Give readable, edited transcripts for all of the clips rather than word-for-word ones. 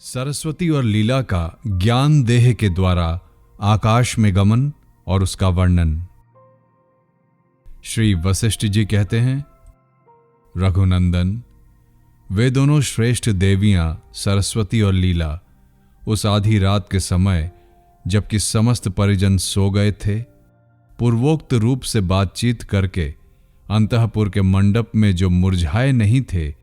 सरस्वती और लीला का ज्ञान देह के द्वारा आकाश में गमन और उसका वर्णन। श्री वशिष्ठ जी कहते हैं, रघुनंदन, वे दोनों श्रेष्ठ देवियां सरस्वती और लीला उस आधी रात के समय, जबकि समस्त परिजन सो गए थे, पूर्वोक्त रूप से बातचीत करके अंतःपुर के मंडप में जो मुरझाए नहीं थे,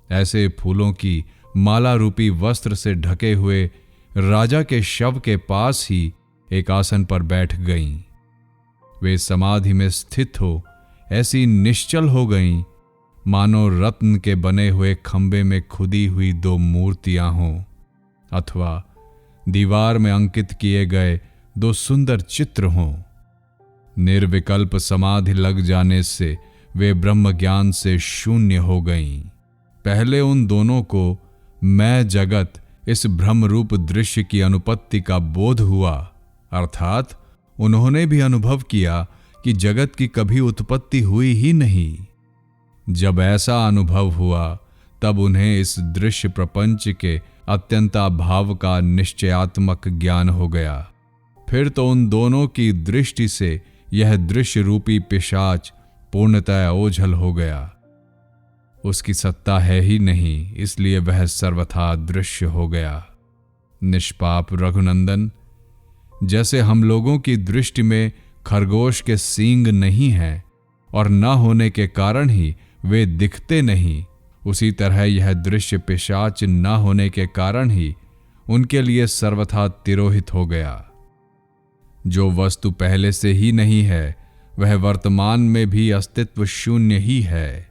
ऐसे फूलों की माला रूपी वस्त्र से ढके हुए राजा के शव के पास ही एक आसन पर बैठ गईं। वे समाधि में स्थित हो ऐसी निश्चल हो गईं, मानो रत्न के बने हुए खंबे में खुदी हुई दो मूर्तियां हों, अथवा दीवार में अंकित किए गए दो सुंदर चित्र हों। निर्विकल्प समाधि लग जाने से वे ब्रह्म ज्ञान से शून्य हो गईं। पहले उन दोनों को मैं जगत इस भ्रम रूप दृश्य की अनुपत्ति का बोध हुआ, अर्थात उन्होंने भी अनुभव किया कि जगत की कभी उत्पत्ति हुई ही नहीं। जब ऐसा अनुभव हुआ, तब उन्हें इस दृश्य प्रपंच के अत्यंताभाव का निश्चयात्मक ज्ञान हो गया। फिर तो उन दोनों की दृष्टि से यह दृश्य रूपी पिशाच पूर्णतः ओझल हो गया। उसकी सत्ता है ही नहीं, इसलिए वह सर्वथा दृश्य हो गया। निष्पाप रघुनंदन, जैसे हम लोगों की दृष्टि में खरगोश के सींग नहीं हैं और न होने के कारण ही वे दिखते नहीं, उसी तरह यह दृश्य पिशाच न होने के कारण ही उनके लिए सर्वथा तिरोहित हो गया। जो वस्तु पहले से ही नहीं है, वह वर्तमान में भी अस्तित्व शून्य ही है।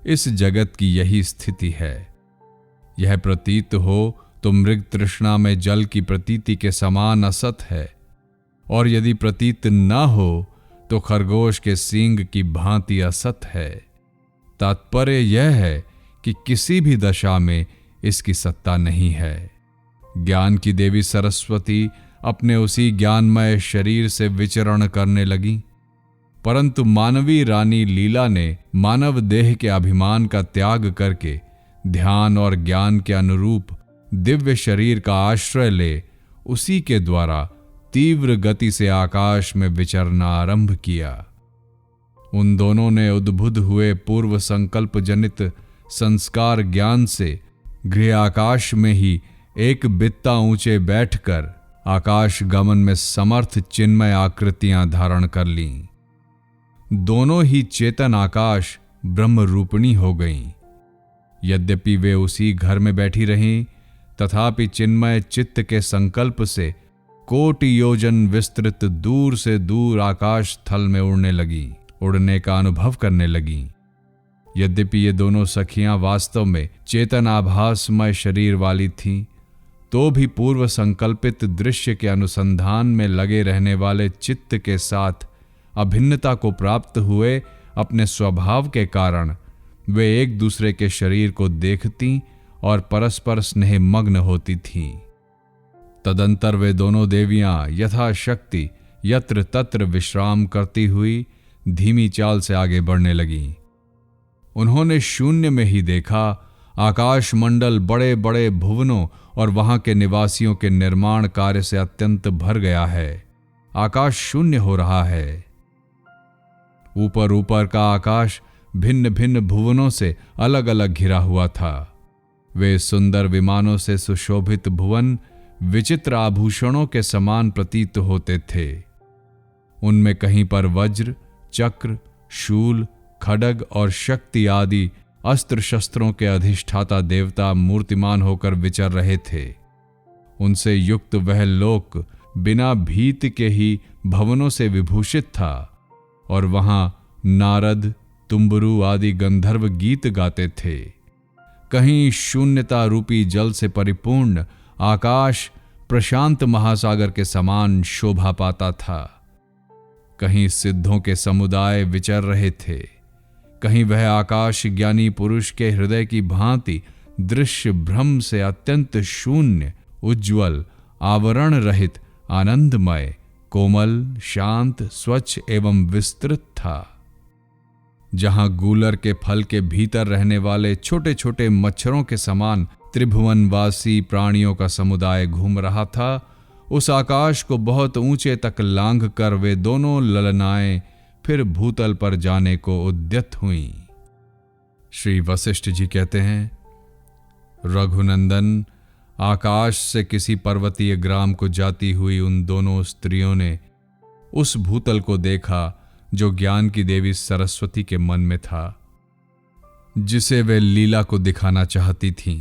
इस जगत की यही स्थिति है। यह प्रतीत हो तो मृग तृष्णा में जल की प्रतीति के समान असत है, और यदि प्रतीत न हो तो खरगोश के सींग की भांति असत है। तात्पर्य यह है कि किसी भी दशा में इसकी सत्ता नहीं है। ज्ञान की देवी सरस्वती अपने उसी ज्ञानमय शरीर से विचरण करने लगी, परंतु मानवी रानी लीला ने मानव देह के अभिमान का त्याग करके ध्यान और ज्ञान के अनुरूप दिव्य शरीर का आश्रय ले उसी के द्वारा तीव्र गति से आकाश में विचरना आरंभ किया। उन दोनों ने उद्बुद्ध हुए पूर्व संकल्प जनित संस्कार ज्ञान से गृह आकाश में ही एक बित्ता ऊंचे बैठकर आकाश गमन में समर्थ चिन्मय आकृतियां धारण कर लीं। दोनों ही चेतन आकाश ब्रह्म रूपिणी हो गईं। यद्यपि वे उसी घर में बैठी रहीं, तथापि चिन्मय चित्त के संकल्प से कोटि योजन विस्तृत दूर से दूर आकाश थल में उड़ने लगी, उड़ने का अनुभव करने लगी। यद्यपि ये दोनों सखियां वास्तव में चेतन आभासमय शरीर वाली थीं, तो भी पूर्व संकल्पित दृश्य के अनुसंधान में लगे रहने वाले चित्त के साथ अभिन्नता को प्राप्त हुए अपने स्वभाव के कारण वे एक दूसरे के शरीर को देखती और परस्पर स्नेह मग्न होती थीं। तदंतर वे दोनों देवियां यथाशक्ति यत्र तत्र विश्राम करती हुई धीमी चाल से आगे बढ़ने लगीं। उन्होंने शून्य में ही देखा आकाश मंडल बड़े बड़े भुवनों और वहां के निवासियों के निर्माण कार्य से अत्यंत भर गया है। आकाश शून्य हो रहा है। ऊपर ऊपर का आकाश भिन्न भिन्न भुवनों से अलग अलग घिरा हुआ था। वे सुंदर विमानों से सुशोभित भुवन विचित्र आभूषणों के समान प्रतीत होते थे। उनमें कहीं पर वज्र, चक्र, शूल, खड्ग और शक्ति आदि अस्त्र शस्त्रों के अधिष्ठाता देवता मूर्तिमान होकर विचर रहे थे। उनसे युक्त वह लोक बिना भीत के ही भवनों से विभूषित था, और वहां नारद, तुम्बरू आदि गंधर्व गीत गाते थे। कहीं शून्यता रूपी जल से परिपूर्ण आकाश प्रशांत महासागर के समान शोभा पाता था। कहीं सिद्धों के समुदाय विचर रहे थे। कहीं वह आकाश ज्ञानी पुरुष के हृदय की भांति दृश्य भ्रम से अत्यंत शून्य, उज्ज्वल, आवरण रहित, आनंदमय, कोमल, शांत, स्वच्छ एवं विस्तृत था। जहां गूलर के फल के भीतर रहने वाले छोटे छोटे मच्छरों के समान त्रिभुवनवासी प्राणियों का समुदाय घूम रहा था, उस आकाश को बहुत ऊंचे तक लांघ कर वे दोनों ललनाएं फिर भूतल पर जाने को उद्यत हुईं। श्री वशिष्ठ जी कहते हैं, रघुनंदन, आकाश से किसी पर्वतीय ग्राम को जाती हुई उन दोनों स्त्रियों ने उस भूतल को देखा जो ज्ञान की देवी सरस्वती के मन में था, जिसे वे लीला को दिखाना चाहती थीं।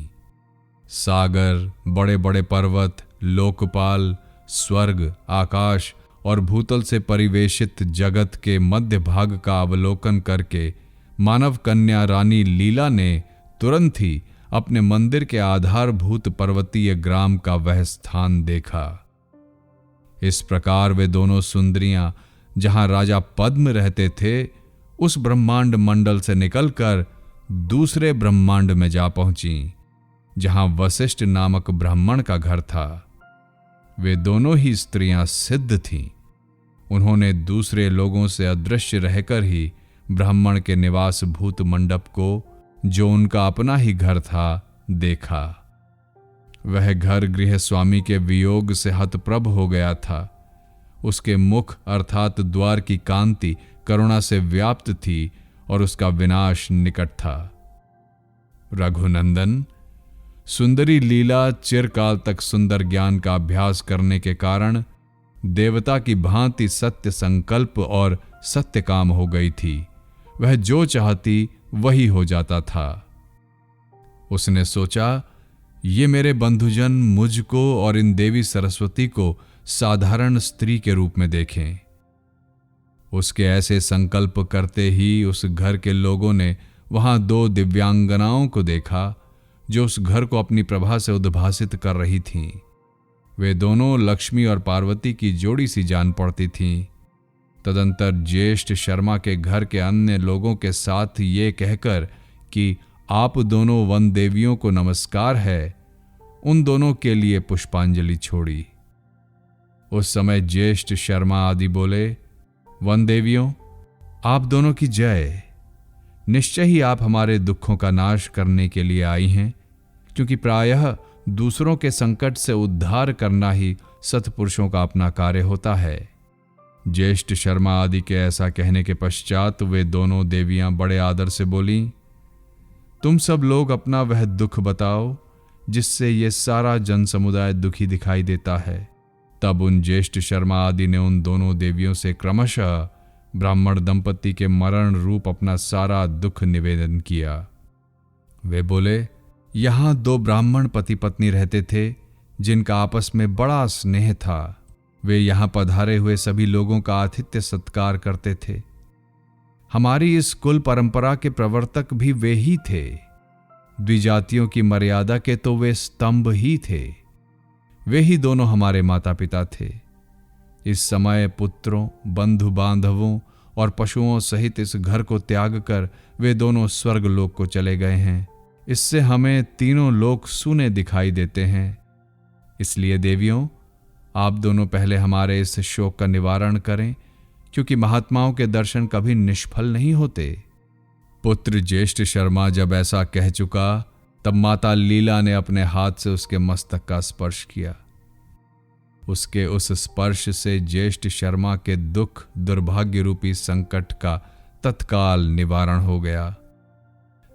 सागर, बड़े बड़े पर्वत, लोकपाल, स्वर्ग, आकाश और भूतल से परिवेशित जगत के मध्य भाग का अवलोकन करके मानव कन्या रानी लीला ने तुरंत ही अपने मंदिर के आधारभूत पर्वतीय ग्राम का वह स्थान देखा। इस प्रकार वे दोनों सुंदरियां जहां राजा पद्म रहते थे, उस ब्रह्मांड मंडल से निकलकर दूसरे ब्रह्मांड में जा पहुंची, जहां वशिष्ठ नामक ब्राह्मण का घर था। वे दोनों ही स्त्रियां सिद्ध थीं। उन्होंने दूसरे लोगों से अदृश्य रहकर ही ब्राह्मण के निवास भूत मंडप को, जो उनका अपना ही घर था, देखा। वह घर गृह स्वामी के वियोग से हतप्रभ हो गया था। उसके मुख अर्थात द्वार की कांति करुणा से व्याप्त थी और उसका विनाश निकट था। रघुनंदन, सुंदरी लीला चिरकाल तक सुंदर ज्ञान का अभ्यास करने के कारण देवता की भांति सत्य संकल्प और सत्य काम हो गई थी। वह जो चाहती वही हो जाता था। उसने सोचा, ये मेरे बंधुजन मुझको और इन देवी सरस्वती को साधारण स्त्री के रूप में देखें। उसके ऐसे संकल्प करते ही उस घर के लोगों ने वहां दो दिव्यांगनाओं को देखा, जो उस घर को अपनी प्रभा से उद्भासित कर रही थीं। वे दोनों लक्ष्मी और पार्वती की जोड़ी सी जान पड़ती थीं। तदंतर ज्येष्ठ शर्मा के घर के अन्य लोगों के साथ ये कहकर कि आप दोनों वन देवियों को नमस्कार है, उन दोनों के लिए पुष्पांजलि छोड़ी। उस समय ज्येष्ठ शर्मा आदि बोले, वन देवियों, आप दोनों की जय। निश्चय ही आप हमारे दुखों का नाश करने के लिए आई हैं, क्योंकि प्रायः दूसरों के संकट से उद्धार करना ही सत्पुरुषों का अपना कार्य होता है। ज्येष्ठ शर्मा आदि के ऐसा कहने के पश्चात वे दोनों देवियां बड़े आदर से बोली, तुम सब लोग अपना वह दुख बताओ जिससे ये सारा जन समुदाय दुखी दिखाई देता है। तब उन ज्येष्ठ शर्मा आदि ने उन दोनों देवियों से क्रमशः ब्राह्मण दंपति के मरण रूप अपना सारा दुख निवेदन किया। वे बोले, यहां दो ब्राह्मण पति पत्नी रहते थे, जिनका आपस में बड़ा स्नेह था। वे यहां पधारे हुए सभी लोगों का आतिथ्य सत्कार करते थे। हमारी इस कुल परंपरा के प्रवर्तक भी वे ही थे। द्विजातियों की मर्यादा के तो वे स्तंभ ही थे। वे ही दोनों हमारे माता पिता थे। इस समय पुत्रों, बंधु बांधवों और पशुओं सहित इस घर को त्याग कर वे दोनों स्वर्ग लोक को चले गए हैं। इससे हमें तीनों लोक सूने दिखाई देते हैं। इसलिए देवियों, आप दोनों पहले हमारे इस शोक का निवारण करें, क्योंकि महात्माओं के दर्शन कभी निष्फल नहीं होते। पुत्र ज्येष्ठ शर्मा जब ऐसा कह चुका, तब माता लीला ने अपने हाथ से उसके मस्तक का स्पर्श किया। उसके उस स्पर्श से ज्येष्ठ शर्मा के दुख दुर्भाग्य रूपी संकट का तत्काल निवारण हो गया।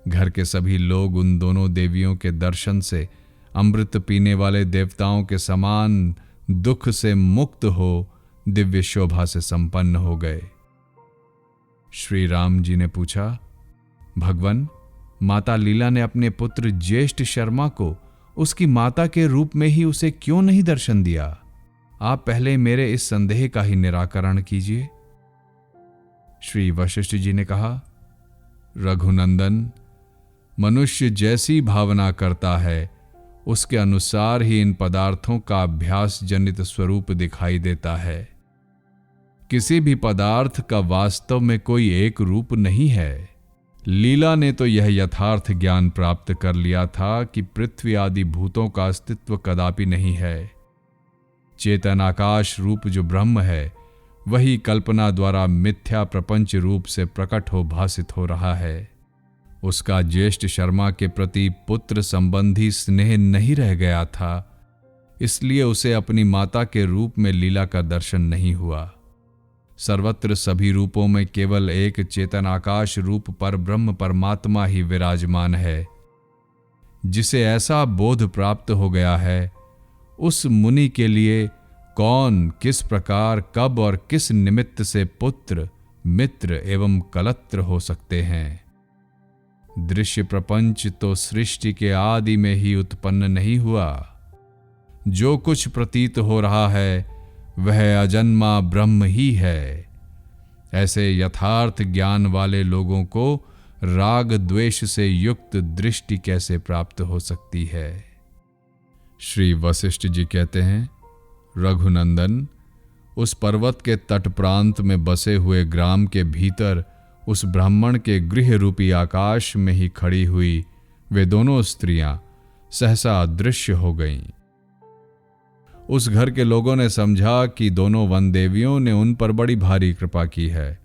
घर के सभी लोग उन दोनों देवियों के दर्शन से अमृत पीने वाले देवताओं के समान दुख से मुक्त हो दिव्य शोभा से संपन्न हो गए। श्री राम जी ने पूछा, भगवन, माता लीला ने अपने पुत्र ज्येष्ठ शर्मा को उसकी माता के रूप में ही उसे क्यों नहीं दर्शन दिया? आप पहले मेरे इस संदेह का ही निराकरण कीजिए। श्री वशिष्ठ जी ने कहा, रघुनंदन, मनुष्य जैसी भावना करता है उसके अनुसार ही इन पदार्थों का अभ्यास जनित स्वरूप दिखाई देता है। किसी भी पदार्थ का वास्तव में कोई एक रूप नहीं है। लीला ने तो यह यथार्थ ज्ञान प्राप्त कर लिया था कि पृथ्वी आदि भूतों का अस्तित्व कदापि नहीं है। चेतन आकाश रूप जो ब्रह्म है, वही कल्पना द्वारा मिथ्या प्रपंच रूप से प्रकट हो भासित हो रहा है। उसका ज्येष्ठ शर्मा के प्रति पुत्र संबंधी स्नेह नहीं रह गया था, इसलिए उसे अपनी माता के रूप में लीला का दर्शन नहीं हुआ। सर्वत्र सभी रूपों में केवल एक चेतन आकाश रूप पर ब्रह्म परमात्मा ही विराजमान है। जिसे ऐसा बोध प्राप्त हो गया है, उस मुनि के लिए कौन, किस प्रकार, कब और किस निमित्त से पुत्र, मित्र एवं कलत्र हो सकते हैं। दृश्य प्रपंच तो सृष्टि के आदि में ही उत्पन्न नहीं हुआ। जो कुछ प्रतीत हो रहा है वह अजन्मा ब्रह्म ही है। ऐसे यथार्थ ज्ञान वाले लोगों को राग द्वेष से युक्त दृष्टि कैसे प्राप्त हो सकती है। श्री वशिष्ठ जी कहते हैं, रघुनंदन, उस पर्वत के तट प्रांत में बसे हुए ग्राम के भीतर उस ब्राह्मण के गृह रूपी आकाश में ही खड़ी हुई वे दोनों स्त्रियां सहसा अदृश्य हो गईं। उस घर के लोगों ने समझा कि दोनों वन देवियों ने उन पर बड़ी भारी कृपा की है,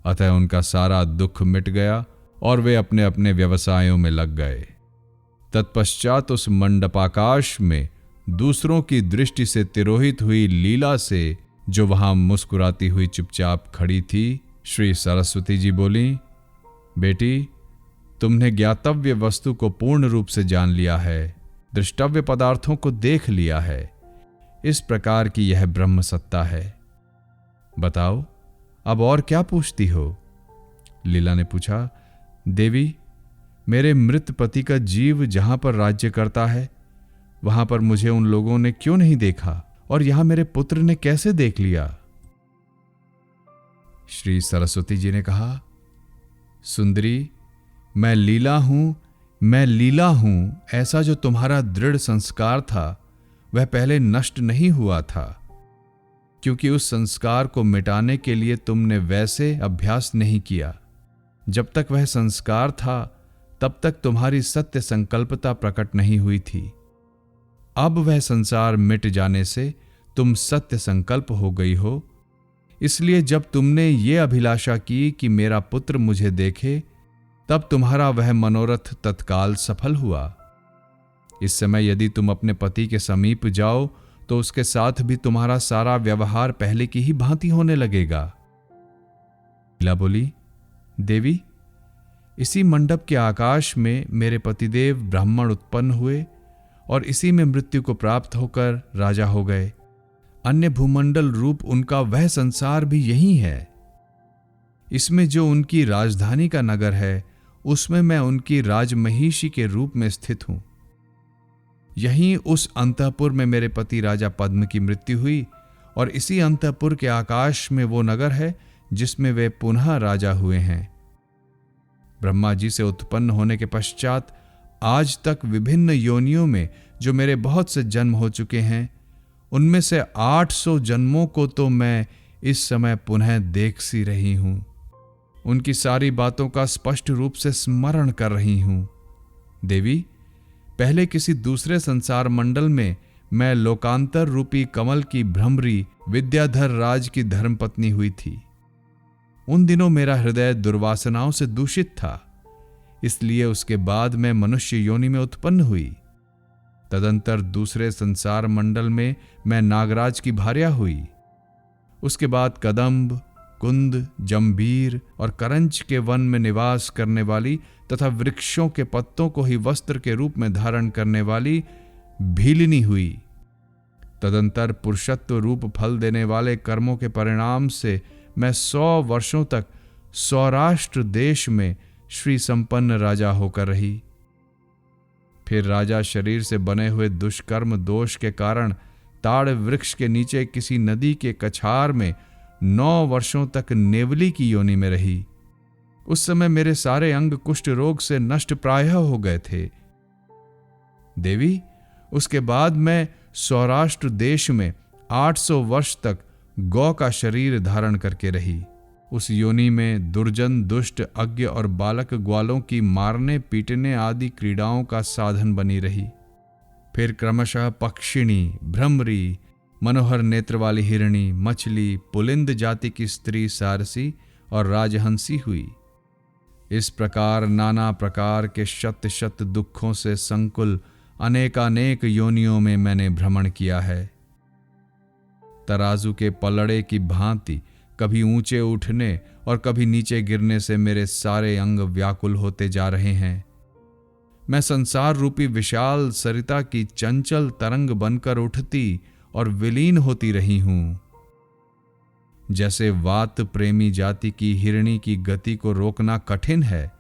अतः उनका सारा दुख मिट गया और वे अपने अपने व्यवसायों में लग गए। तत्पश्चात उस मंडपाकाश में दूसरों की दृष्टि से तिरोहित हुई लीला से जो वहां मुस्कुराती हुई चुपचाप खड़ी थी, श्री सरस्वती जी बोली, बेटी, तुमने ज्ञातव्य वस्तु को पूर्ण रूप से जान लिया है, दृष्टव्य पदार्थों को देख लिया है। इस प्रकार की यह ब्रह्म सत्ता है। बताओ, अब और क्या पूछती हो? लीला ने पूछा, देवी, मेरे मृत पति का जीव जहां पर राज्य करता है वहां पर मुझे उन लोगों ने क्यों नहीं देखा, और यहां मेरे पुत्र ने कैसे देख लिया? श्री सरस्वती जी ने कहा, सुंदरी, मैं लीला हूं, ऐसा जो तुम्हारा दृढ़ संस्कार था वह पहले नष्ट नहीं हुआ था, क्योंकि उस संस्कार को मिटाने के लिए तुमने वैसे अभ्यास नहीं किया। जब तक वह संस्कार था तब तक तुम्हारी सत्य संकल्पता प्रकट नहीं हुई थी। अब वह संसार मिट जाने से तुम सत्य संकल्प हो गई हो, इसलिए जब तुमने ये अभिलाषा की कि मेरा पुत्र मुझे देखे, तब तुम्हारा वह मनोरथ तत्काल सफल हुआ। इस समय यदि तुम अपने पति के समीप जाओ तो उसके साथ भी तुम्हारा सारा व्यवहार पहले की ही भांति होने लगेगा। लीला बोली, देवी, इसी मंडप के आकाश में मेरे पतिदेव ब्राह्मण उत्पन्न हुए और इसी में मृत्यु को प्राप्त होकर राजा हो गए। अन्य भूमंडल रूप उनका वह संसार भी यही है। इसमें जो उनकी राजधानी का नगर है, उसमें मैं उनकी राजमहिषी के रूप में स्थित हूं। यहीं उस अंतःपुर में मेरे पति राजा पद्म की मृत्यु हुई और इसी अंतःपुर के आकाश में वो नगर है जिसमें वे पुनः राजा हुए हैं। ब्रह्मा जी से उत्पन्न होने के पश्चात आज तक विभिन्न योनियों में जो मेरे बहुत से जन्म हो चुके हैं, उनमें से 800 जन्मों को तो मैं इस समय पुनः देख सी रही हूं। उनकी सारी बातों का स्पष्ट रूप से स्मरण कर रही हूं। देवी, पहले किसी दूसरे संसार मंडल में मैं लोकांतर रूपी कमल की भ्रमरी विद्याधर राज की धर्मपत्नी हुई थी। उन दिनों मेरा हृदय दुर्वासनाओं से दूषित था, इसलिए उसके बाद मैं मनुष्य योनि में उत्पन्न हुई। तदंतर दूसरे संसार मंडल में मैं नागराज की भार्या हुई। उसके बाद कदंब, कुंद, जंबीर और करंज के वन में निवास करने वाली तथा वृक्षों के पत्तों को ही वस्त्र के रूप में धारण करने वाली भीलिनी हुई। तदंतर पुरुषत्व रूप फल देने वाले कर्मों के परिणाम से मैं 100 वर्षों तक सौराष्ट्र देश में श्री संपन्न राजा होकर रही। फिर राजा शरीर से बने हुए दुष्कर्म दोष के कारण ताड़ वृक्ष के नीचे किसी नदी के कछार में 9 वर्षों तक नेवली की योनि में रही। उस समय मेरे सारे अंग कुष्ठ रोग से नष्ट प्रायः हो गए थे। देवी, उसके बाद मैं सौराष्ट्र देश में 800 वर्ष तक गौ का शरीर धारण करके रही। उस योनि में दुर्जन, दुष्ट, अज्ञ और बालक ग्वालों की मारने पीटने आदि क्रीड़ाओं का साधन बनी रही। फिर क्रमशः पक्षिणी, भ्रमरी, मनोहर नेत्र वाली हिरणी, मछली, पुलिंद जाति की स्त्री सारसी और राजहंसी हुई। इस प्रकार नाना प्रकार के शत शत दुखों से संकुल अनेकानेक योनियों में मैंने भ्रमण किया है। तराजू के पलड़े की भांति कभी ऊंचे उठने और कभी नीचे गिरने से मेरे सारे अंग व्याकुल होते जा रहे हैं। मैं संसार रूपी विशाल सरिता की चंचल तरंग बनकर उठती और विलीन होती रही हूं। जैसे वात प्रेमी जाति की हिरणी की गति को रोकना कठिन है,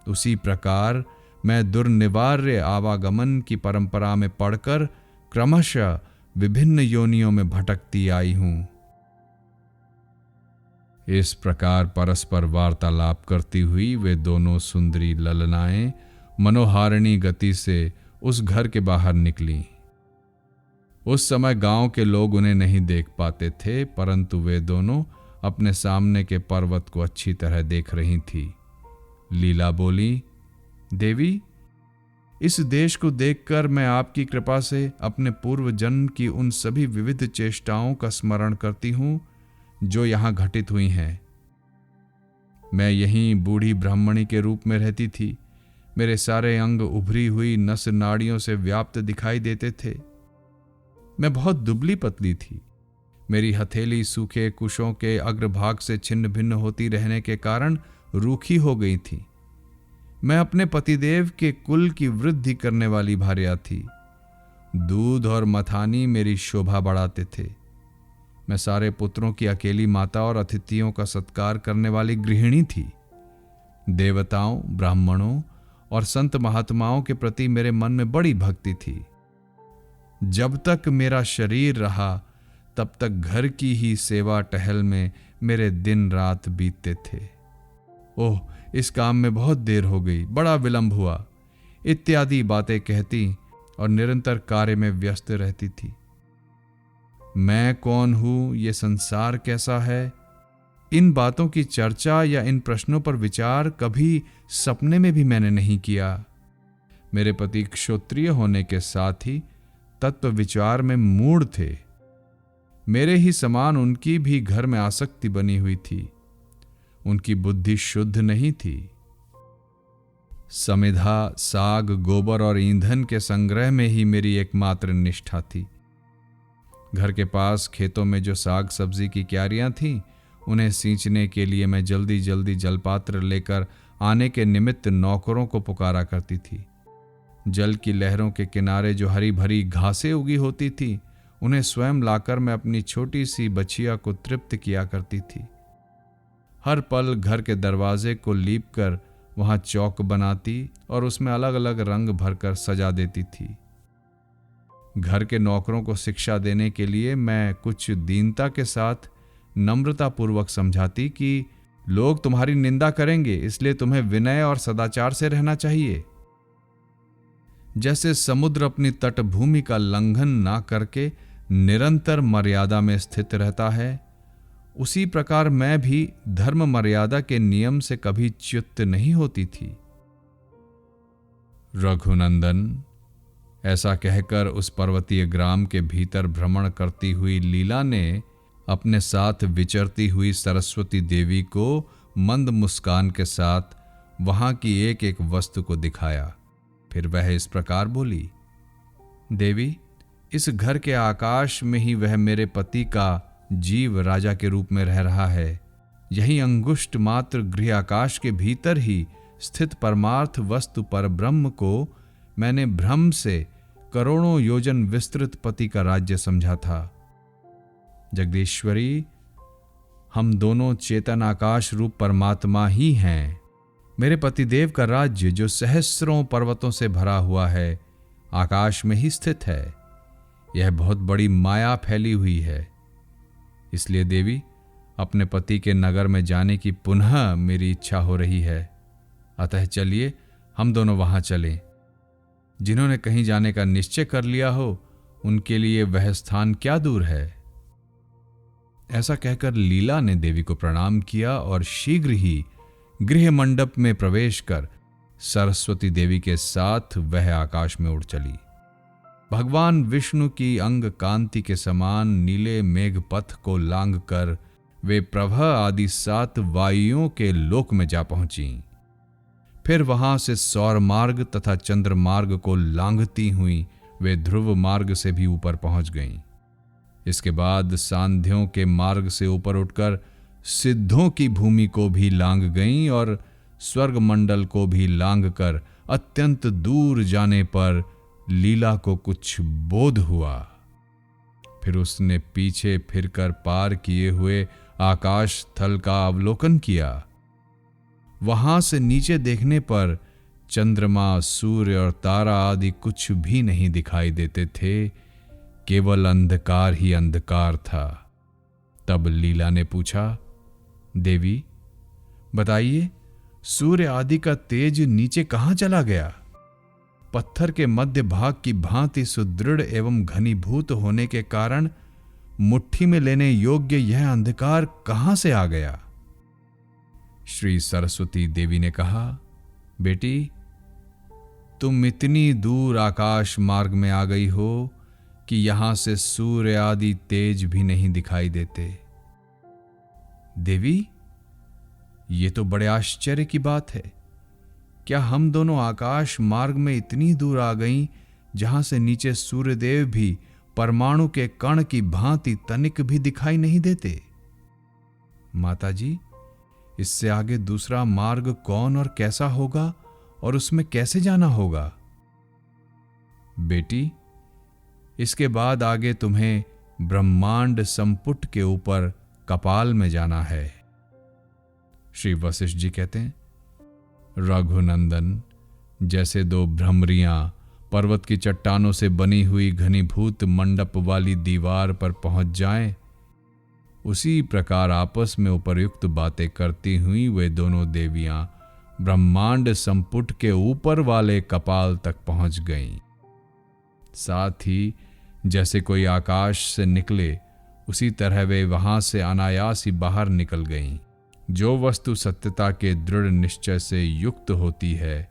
उसी प्रकार मैं दुर्निवार्य आवागमन की परंपरा में पड़कर क्रमशः विभिन्न योनियों में भटकती आई हूं। इस प्रकार परस्पर वार्तालाप करती हुई वे दोनों सुंदरी ललनाएं मनोहारिणी गति से उस घर के बाहर निकली। उस समय गांव के लोग उन्हें नहीं देख पाते थे, परंतु वे दोनों अपने सामने के पर्वत को अच्छी तरह देख रही थी। लीला बोली, देवी, इस देश को देखकर मैं आपकी कृपा से अपने पूर्व जन्म की उन सभी विविध चेष्टाओं का स्मरण करती हूं जो यहां घटित हुई हैं। मैं यहीं बूढ़ी ब्राह्मणी के रूप में रहती थी। मेरे सारे अंग उभरी हुई नस नाड़ियों से व्याप्त दिखाई देते थे। मैं बहुत दुबली पतली थी। मेरी हथेली सूखे कुशों के अग्रभाग से छिन्न भिन्न होती रहने के कारण रूखी हो गई थी। मैं अपने पतिदेव के कुल की वृद्धि करने वाली भार्या थी। दूध और मथानी मेरी शोभा बढ़ाते थे। मैं सारे पुत्रों की अकेली माता और अतिथियों का सत्कार करने वाली गृहिणी थी। देवताओं, ब्राह्मणों और संत महात्माओं के प्रति मेरे मन में बड़ी भक्ति थी। जब तक मेरा शरीर रहा तब तक घर की ही सेवा टहल में मेरे दिन रात बीतते थे। ओह, इस काम में बहुत देर हो गई, बड़ा विलंब हुआ, इत्यादि बातें कहती और निरंतर कार्य में व्यस्त रहती थी। मैं कौन हूं, ये संसार कैसा है, इन बातों की चर्चा या इन प्रश्नों पर विचार कभी सपने में भी मैंने नहीं किया। मेरे पति क्षत्रिय होने के साथ ही तत्व विचार में मूढ़ थे। मेरे ही समान उनकी भी घर में आसक्ति बनी हुई थी। उनकी बुद्धि शुद्ध नहीं थी। समिधा, साग, गोबर और ईंधन के संग्रह में ही मेरी एकमात्र निष्ठा थी। घर के पास खेतों में जो साग सब्जी की क्यारियां थीं, उन्हें सींचने के लिए मैं जल्दी जल्दी जलपात्र लेकर आने के निमित्त नौकरों को पुकारा करती थी। जल की लहरों के किनारे जो हरी भरी घासें उगी होती थी, उन्हें स्वयं लाकर मैं अपनी छोटी सी बछिया को तृप्त किया करती थी। हर पल घर के दरवाजे को लीप कर वहां चौक बनाती और उसमें अलग अलग रंग भरकर सजा देती थी। घर के नौकरों को शिक्षा देने के लिए मैं कुछ दीनता के साथ नम्रतापूर्वक समझाती कि लोग तुम्हारी निंदा करेंगे, इसलिए तुम्हें विनय और सदाचार से रहना चाहिए। जैसे समुद्र अपनी तटभूमि का लंघन ना करके निरंतर मर्यादा में स्थित रहता है, उसी प्रकार मैं भी धर्म मर्यादा के नियम से कभी च्युत नहीं होती थी। रघुनंदन, ऐसा कहकर उस पर्वतीय ग्राम के भीतर भ्रमण करती हुई लीला ने अपने साथ विचरती हुई सरस्वती देवी को मंद मुस्कान के साथ वहां की एक एक वस्तु को दिखाया। फिर वह इस प्रकार बोली, देवी, इस घर के आकाश में ही वह मेरे पति का जीव राजा के रूप में रह रहा है। यही अंगुष्ठ मात्र गृह आकाश के भीतर ही स्थित परमार्थ वस्तु पर ब्रह्म को मैंने भ्रम से करोड़ों योजन विस्तृत पति का राज्य समझा था। जगदीश्वरी, हम दोनों चेतन आकाश रूप परमात्मा ही हैं। मेरे पतिदेव का राज्य जो सहस्रों पर्वतों से भरा हुआ है, आकाश में ही स्थित है। यह बहुत बड़ी माया फैली हुई है। इसलिए देवी, अपने पति के नगर में जाने की पुनः मेरी इच्छा हो रही है। अतः चलिए हम दोनों वहां चलें। जिन्होंने कहीं जाने का निश्चय कर लिया हो, उनके लिए वह स्थान क्या दूर है। ऐसा कहकर लीला ने देवी को प्रणाम किया और शीघ्र ही गृह मंडप में प्रवेश कर सरस्वती देवी के साथ वह आकाश में उड़ चली। भगवान विष्णु की अंग कांति के समान नीले मेघ पथ को लांघ कर वे प्रभा आदि 7 वायुओं के लोक में जा पहुंची। फिर वहां से सौर मार्ग तथा चंद्र मार्ग को लांघती हुई वे ध्रुव मार्ग से भी ऊपर पहुंच गईं। इसके बाद सांध्यों के मार्ग से ऊपर उठकर सिद्धों की भूमि को भी लांघ गईं और स्वर्ग मंडल को भी लांघकर अत्यंत दूर जाने पर लीला को कुछ बोध हुआ। फिर उसने पीछे फिरकर पार किए हुए आकाश थल का अवलोकन किया। वहां से नीचे देखने पर चंद्रमा, सूर्य और तारा आदि कुछ भी नहीं दिखाई देते थे, केवल अंधकार ही अंधकार था। तब लीला ने पूछा, देवी बताइए, सूर्य आदि का तेज नीचे कहां चला गया? पत्थर के मध्य भाग की भांति सुदृढ़ एवं घनीभूत होने के कारण मुट्ठी में लेने योग्य यह अंधकार कहां से आ गया? श्री सरस्वती देवी ने कहा, बेटी, तुम इतनी दूर आकाश मार्ग में आ गई हो कि यहां से सूर्य आदि तेज भी नहीं दिखाई देते। देवी, ये तो बड़े आश्चर्य की बात है। क्या हम दोनों आकाश मार्ग में इतनी दूर आ गईं जहां से नीचे सूर्यदेव भी परमाणु के कण की भांति तनिक भी दिखाई नहीं देते? माताजी, इससे आगे दूसरा मार्ग कौन और कैसा होगा और उसमें कैसे जाना होगा? बेटी, इसके बाद आगे तुम्हें ब्रह्मांड संपुट के ऊपर कपाल में जाना है। श्री वशिष्ठ जी कहते हैं, रघुनंदन, जैसे दो भ्रमरियां पर्वत की चट्टानों से बनी हुई घनीभूत मंडप वाली दीवार पर पहुंच जाएं, उसी प्रकार आपस में उपर्युक्त बातें करती हुई वे दोनों देवियां ब्रह्मांड संपुट के ऊपर वाले कपाल तक पहुंच गईं। साथ ही जैसे कोई आकाश से निकले, उसी तरह वे वहां से अनायास ही बाहर निकल गईं। जो वस्तु सत्यता के दृढ़ निश्चय से युक्त होती है,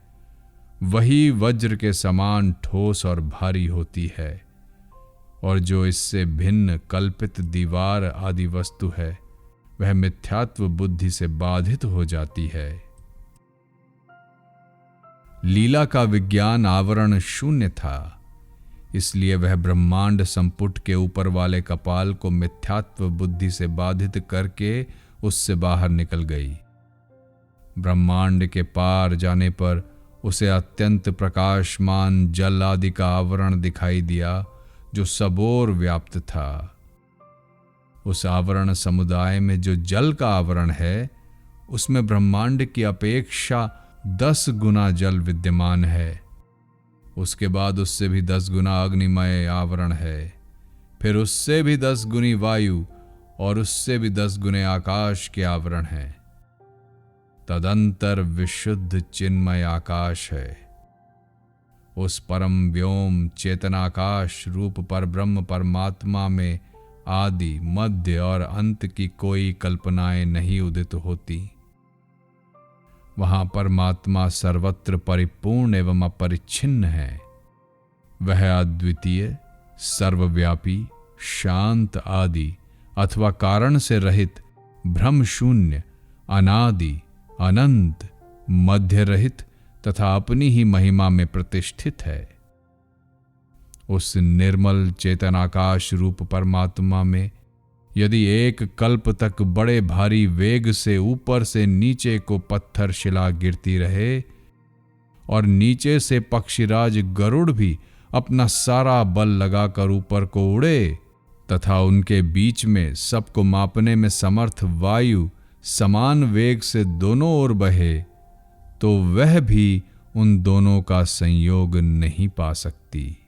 वही वज्र के समान ठोस और भारी होती है, और जो इससे भिन्न कल्पित दीवार आदि वस्तु है, वह मिथ्यात्व बुद्धि से बाधित हो जाती है। लीला का विज्ञान आवरण शून्य था, इसलिए वह ब्रह्मांड संपुट के ऊपर वाले कपाल को मिथ्यात्व बुद्धि से बाधित करके उससे बाहर निकल गई। ब्रह्मांड के पार जाने पर उसे अत्यंत प्रकाशमान जल आदि का आवरण दिखाई दिया, जो सबोर व्याप्त था। उस आवरण समुदाय में जो जल का आवरण है, उसमें ब्रह्मांड की अपेक्षा 10 गुना जल विद्यमान है। उसके बाद उससे भी 10 गुना अग्निमय आवरण है, फिर उससे भी 10 गुनी वायु और उससे भी 10 गुने आकाश के आवरण है। तदंतर विशुद्ध चिन्मय आकाश है। उस परम व्योम चेतनाकाश रूप पर ब्रह्म परमात्मा में आदि, मध्य और अंत की कोई कल्पनाएं नहीं उदित होती। वहां परमात्मा सर्वत्र परिपूर्ण एवं अपरिच्छिन्न है। वह अद्वितीय, सर्वव्यापी, शांत आदि अथवा कारण से रहित, भ्रम शून्य, अनादि, अनंत, मध्य रहित तथा अपनी ही महिमा में प्रतिष्ठित है। उस निर्मल चेतनाकाश रूप परमात्मा में यदि एक कल्प तक बड़े भारी वेग से ऊपर से नीचे को पत्थर शिला गिरती रहे और नीचे से पक्षीराज गरुड़ भी अपना सारा बल लगाकर ऊपर को उड़े तथा उनके बीच में सबको मापने में समर्थ वायु समान वेग से दोनों ओर बहे, तो वह भी उन दोनों का संयोग नहीं पा सकती।